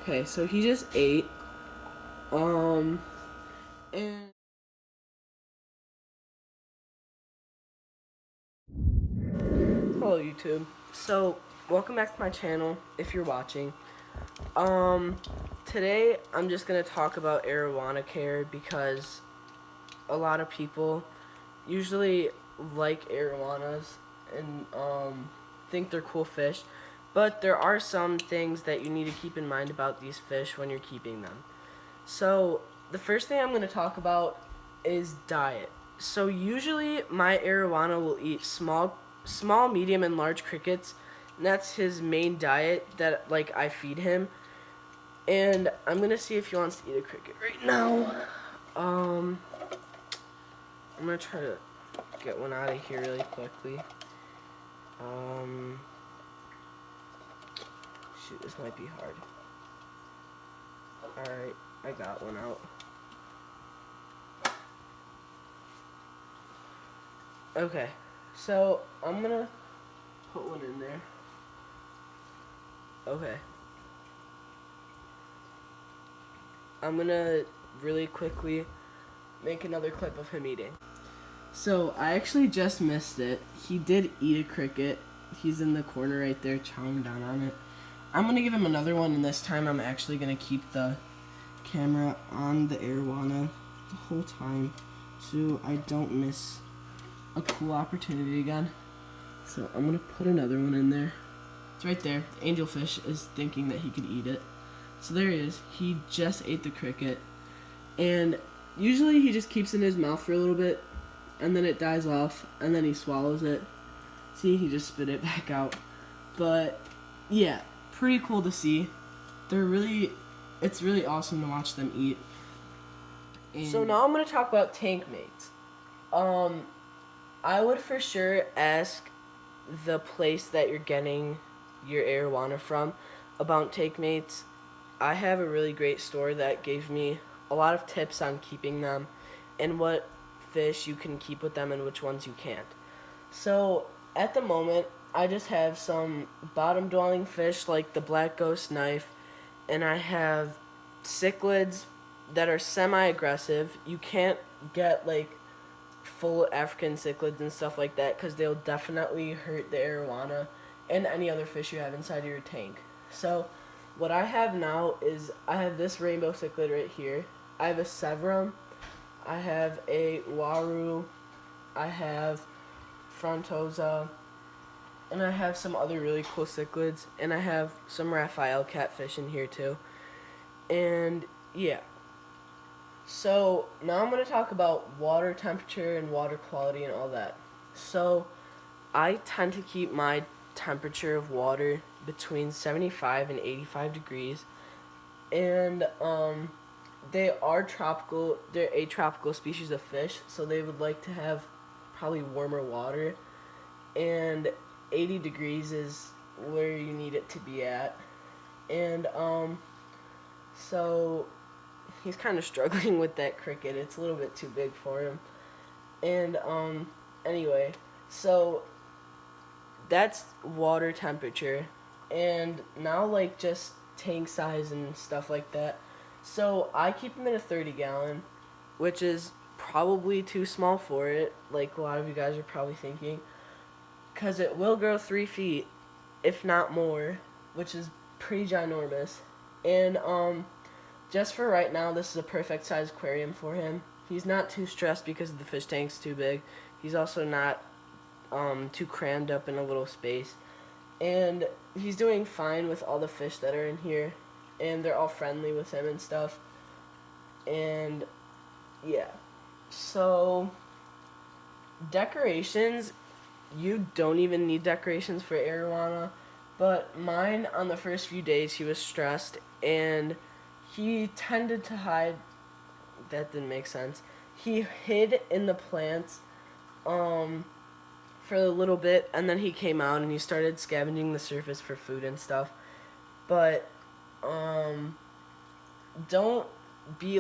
Okay, so he just ate. And hello YouTube. So welcome back to my channel if you're watching. Today I'm just gonna talk about arowana care because a lot of people usually like arowanas and think they're cool fish, but there are some things that you need to keep in mind about these fish when you're keeping them. So the first thing I'm going to talk about is diet. So usually my arowana will eat small, medium, and large crickets, and that's his main diet that I feed him. And I'm gonna see if he wants to eat a cricket right now. I'm gonna try to get one out of here really quickly. Shoot, this might be hard. Alright, I got one out. Okay, so I'm gonna put one in there. Okay. I'm gonna really quickly make another clip of him eating. So I actually just missed it. He did eat a cricket. He's in the corner right there chowing down on it. I'm gonna give him another one, and this time I'm actually gonna keep the camera on the arowana the whole time so I don't miss a cool opportunity again. So I'm gonna put another one in there. It's right there. The angelfish is thinking that he could eat it. So there he is. He just ate the cricket. And usually he just keeps it in his mouth for a little bit, and then it dies off, and then he swallows it. See, he just spit it back out. But yeah, pretty cool to see. It's really awesome to watch them eat. And so now I'm gonna talk about tank mates. I would for sure ask the place that you're getting your arowana from about tank mates. I have a really great store that gave me a lot of tips on keeping them and what fish you can keep with them and which ones you can't. So at the moment, I just have some bottom dwelling fish like the black ghost knife, and I have cichlids that are semi-aggressive. You can't get full African cichlids and stuff like that because they'll definitely hurt the arowana and any other fish you have inside of your tank. So what I have now is I have this rainbow cichlid right here. I have a severum. I have a waru. I have frontosa. And I have some other really cool cichlids. And I have some Raphael catfish in here too. And yeah. So now I'm going to talk about water temperature and water quality and all that. So I tend to keep my temperature of water between 75 and 85 degrees. And they are tropical. They're a tropical species of fish, so they would like to have probably warmer water. And 80 degrees is where you need it to be at. And so he's kind of struggling with that cricket. It's a little bit too big for him. And anyway, so that's water temperature. And now just tank size and stuff like that. So I keep them in a 30-gallon, which is probably too small for it, like a lot of you guys are probably thinking, because it will grow 3 feet, if not more, which is pretty ginormous. And just for right now, this is a perfect size aquarium for him. He's not too stressed because the fish tank's too big. He's also not too crammed up in a little space. And he's doing fine with all the fish that are in here, and they're all friendly with him and stuff. And yeah, so decorations, you don't even need decorations for arowana, but mine on the first few days he was stressed and he tended to hide. That didn't make sense. He hid in the plants for a little bit, and then he came out and he started scavenging the surface for food and stuff. But don't be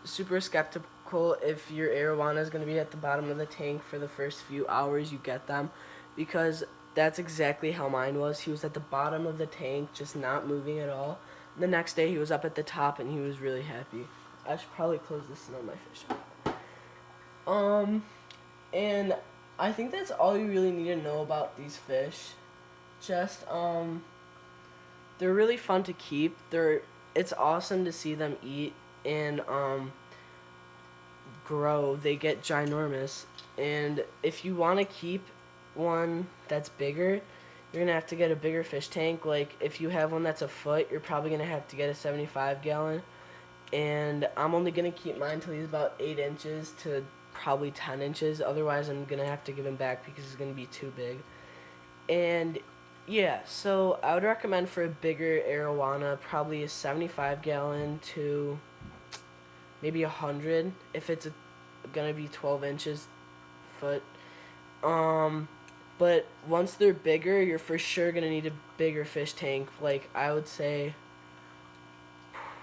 super skeptical if your arowana is going to be at the bottom of the tank for the first few hours you get them, because that's exactly how mine was. He was at the bottom of the tank, just not moving at all. The next day he was up at the top and he was really happy. I should probably close this and on my fish. And I think that's all you really need to know about these fish. Just, they're really fun to keep. It's awesome to see them eat and, grow. They get ginormous. And if you want to keep one that's bigger, you're going to have to get a bigger fish tank. Like, if you have one that's a foot, you're probably going to have to get a 75-gallon. And I'm only going to keep mine till he's about 8 inches to probably 10 inches. Otherwise, I'm going to have to give him back because he's going to be too big. And, yeah, so I would recommend for a bigger AROWANA probably a 75-gallon to maybe 100 if it's going to be 12 inches foot. But once they're bigger, you're for sure going to need a bigger fish tank. Like, I would say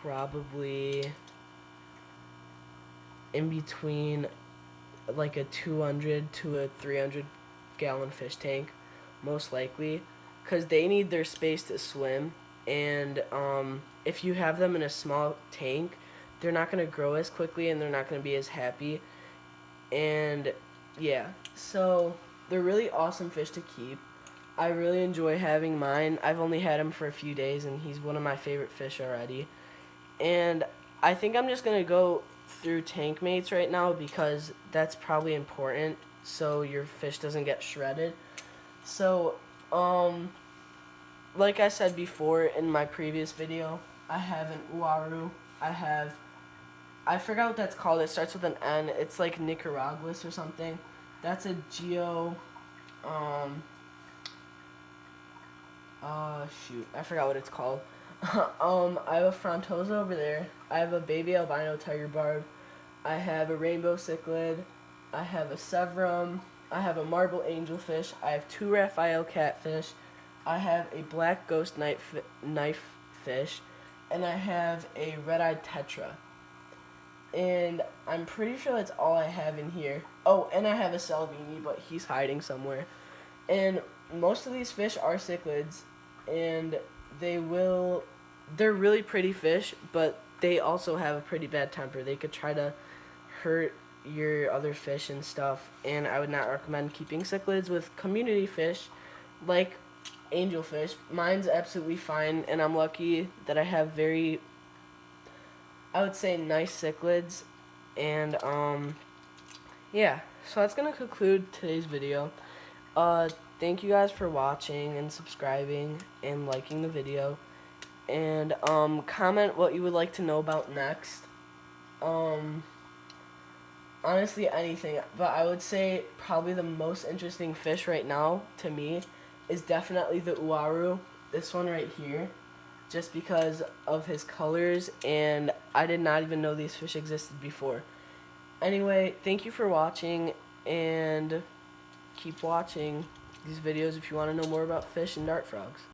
probably in between like a 200 to a 300-gallon fish tank, most likely, because they need their space to swim. And if you have them in a small tank, they're not going to grow as quickly and they're not going to be as happy. And yeah, so they're really awesome fish to keep. I really enjoy having mine. I've only had him for a few days and he's one of my favorite fish already. And I think I'm just going to go through tank mates right now because that's probably important so your fish doesn't get shredded. So, like I said before in my previous video, I have an uaru. I forgot what that's called. It starts with an N. It's like Nicaraguas or something. That's a shoot, I forgot what it's called. I have a frontosa over there. I have a baby albino tiger barb. I have a rainbow cichlid. I have a severum. I have a marble angelfish. I have 2 Raphael catfish. I have a black ghost knife fish. And I have a red-eyed tetra. And I'm pretty sure that's all I have in here. Oh, and I have a Salvini, but he's hiding somewhere. And most of these fish are cichlids, and they're really pretty fish, but they also have a pretty bad temper. They could try to hurt your other fish and stuff, and I would not recommend keeping cichlids with community fish like angelfish. Mine's absolutely fine, and I'm lucky that I have very, I would say, nice cichlids. And yeah, so that's gonna conclude today's video. Thank you guys for watching and subscribing and liking the video, and comment what you would like to know about next. Honestly, anything, but I would say probably the most interesting fish right now to me is definitely the uaru, this one right here, just because of his colors, and I did not even know these fish existed before. Anyway, thank you for watching, and keep watching these videos if you want to know more about fish and dart frogs.